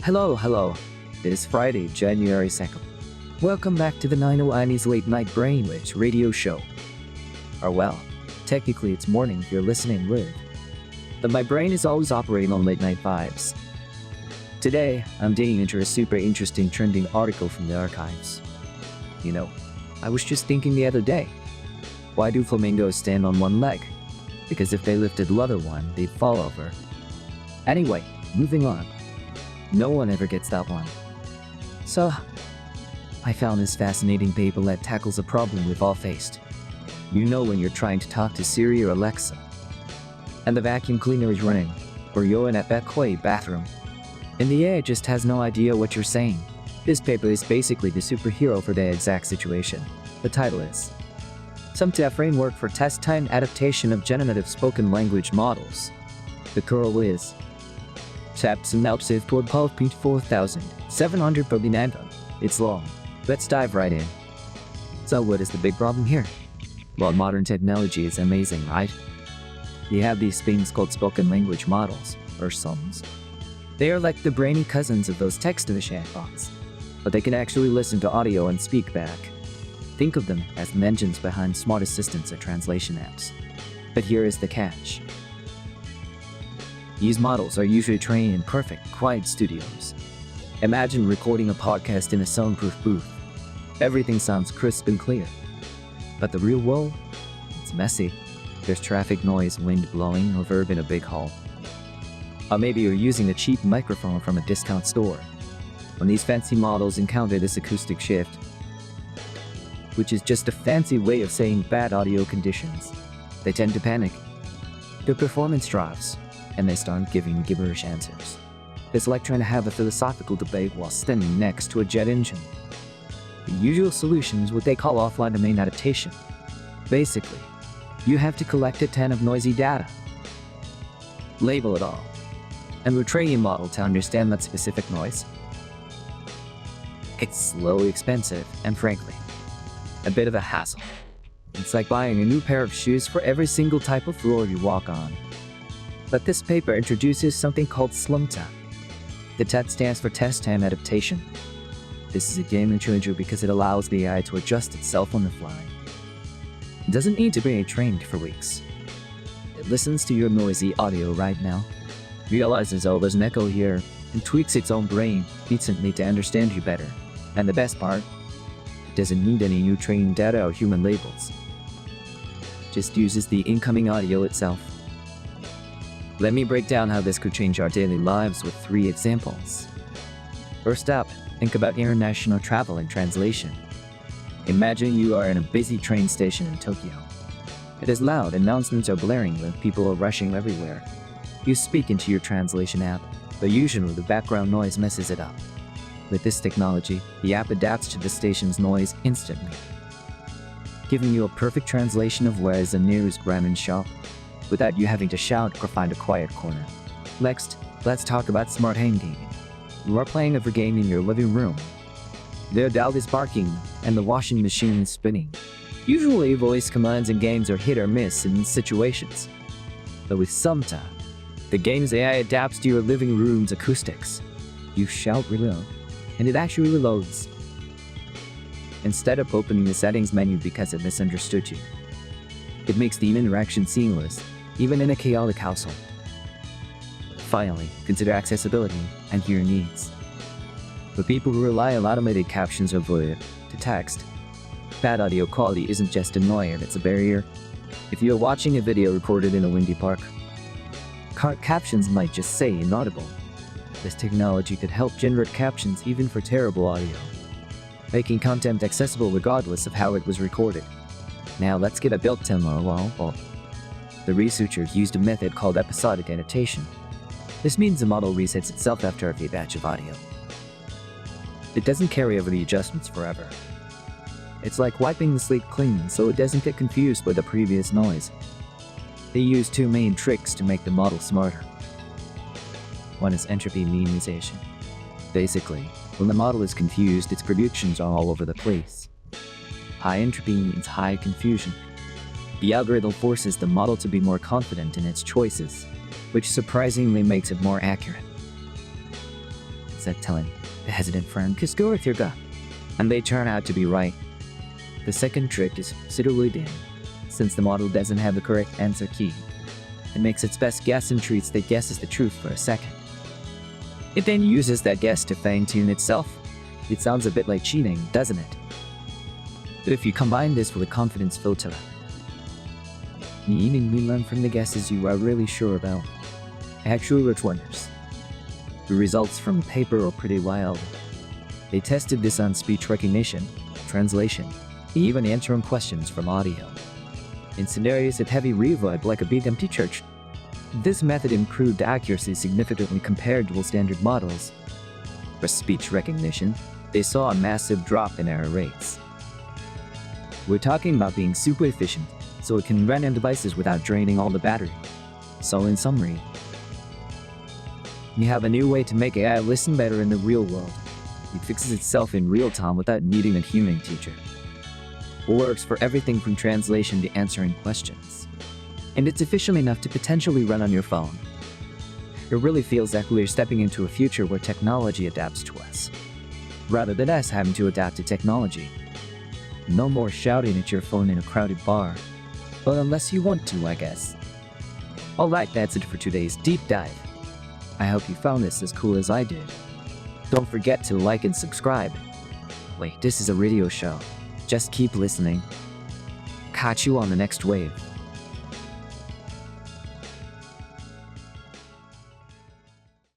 Hello. It is Friday, January 2nd. Welcome back to the Nino-Ani's Late Night Brainwaves radio show. Or well, technically it's morning if you're listening live. But my brain is always operating on late night vibes. Today, I'm digging into a super interesting trending article from the archives. You know, I was just thinking the other day, why do flamingos stand on one leg? Because if they lifted the other one, they'd fall over. Anyway, moving on. No one ever gets that one. So, I found this fascinating paper that tackles a problem we've all faced. You know when you're trying to talk to Siri or Alexa, and the vacuum cleaner is running, or you're in a echoey bathroom, and the AI just has no idea what you're saying. This paper is basically the superhero for the exact situation. The title is SLM-TTA Framework for Test-Time Adaptation of Generative Spoken Language Models. The curl is SLM-TTA 12.4749. It's long. Let's dive right in. So what is the big problem here? Well, modern technology is amazing, right? You have these things called spoken language models, or SLMs. They are like the brainy cousins of those text-to-the chatbots, but they can actually listen to audio and speak back. Think of them as the engines behind smart assistants or translation apps. But here is the catch. These models are usually trained in perfect, quiet studios. Imagine recording a podcast in a soundproof booth. Everything sounds crisp and clear. But the real world? It's messy. There's traffic noise, wind blowing, or reverb in a big hall. Or maybe you're using a cheap microphone from a discount store. When these fancy models encounter this acoustic shift, which is just a fancy way of saying bad audio conditions, they tend to panic. Their performance drops, and they start giving gibberish answers. It's like trying to have a philosophical debate while standing next to a jet engine. The usual solution is what they call offline domain adaptation. Basically, you have to collect a ton of noisy data, label it all, and retrain your model to understand that specific noise. It's slowly expensive and, frankly, a bit of a hassle. It's like buying a new pair of shoes for every single type of floor you walk on. But this paper introduces something called SLM-TTA. The TTA stands for Test-Time Adaptation. This is a game changer because it allows the AI to adjust itself on the fly. It doesn't need to be trained for weeks. It listens to your noisy audio right now, realizes, oh, there's an echo here, and tweaks its own brain instantly to understand you better. And the best part, it doesn't need any new training data or human labels. It just uses the incoming audio itself. Let me break down how this could change our daily lives with 3 examples. First up, think about international travel and translation. Imagine you are in a busy train station in Tokyo. It is loud, announcements are blaring when people are rushing everywhere. You speak into your translation app, but usually the background noise messes it up. With this technology, the app adapts to the station's noise instantly, giving you a perfect translation of where is the nearest ramen shop, without you having to shout or find a quiet corner. Next, let's talk about smart home gaming. You are playing a game in your living room. The dog is barking and the washing machine is spinning. Usually, voice commands in games are hit or miss in these situations. But with SLM-TTA, the game's AI adapts to your living room's acoustics. You shout reload, and it actually reloads, instead of opening the settings menu because it misunderstood you. It makes the interaction seamless, even in a chaotic household. Finally, consider accessibility and your needs. For people who rely on automated captions or voice to text, bad audio quality isn't just annoying, it's a barrier. If you're watching a video recorded in a windy park, captions might just say inaudible. This technology could help generate captions even for terrible audio, making content accessible regardless of how it was recorded. Now let's get a built-in model. The researchers used a method called episodic annotation. This means the model resets itself after every batch of audio. It doesn't carry over the adjustments forever. It's like wiping the slate clean so it doesn't get confused with the previous noise. They use 2 main tricks to make the model smarter. One is entropy minimization. Basically, when the model is confused, its predictions are all over the place. High entropy means high confusion. The algorithm forces the model to be more confident in its choices, which surprisingly makes it more accurate. like telling a hesitant friend, just go with your gut. And they turn out to be right. The second trick is pseudo dim. Since the model doesn't have the correct answer key, it makes its best guess and treats that guess as the truth for a second. It then uses that guess to fine-tune itself. It sounds a bit like cheating, doesn't it? But if you combine this with a confidence filter, meaning we learn from the guesses you are really sure about, actual returners. The results from the paper are pretty wild. They tested this on speech recognition, translation, even answering questions from audio. In scenarios of heavy reverb like a big empty church, this method improved accuracy significantly compared to standard models. For speech recognition, they saw a massive drop in error rates. We're talking about being super efficient, so it can run on devices without draining all the battery. So in summary, you have a new way to make AI listen better in the real world. It fixes itself in real time without needing a human teacher. It works for everything from translation to answering questions. And it's efficient enough to potentially run on your phone. It really feels like we're stepping into a future where technology adapts to us, rather than us having to adapt to technology. No more shouting at your phone in a crowded bar. But unless you want to, I guess. Alright, that's it for today's deep dive. I hope you found this as cool as I did. Don't forget to like and subscribe. Wait, this is a radio show. Just keep listening. Catch you on the next wave.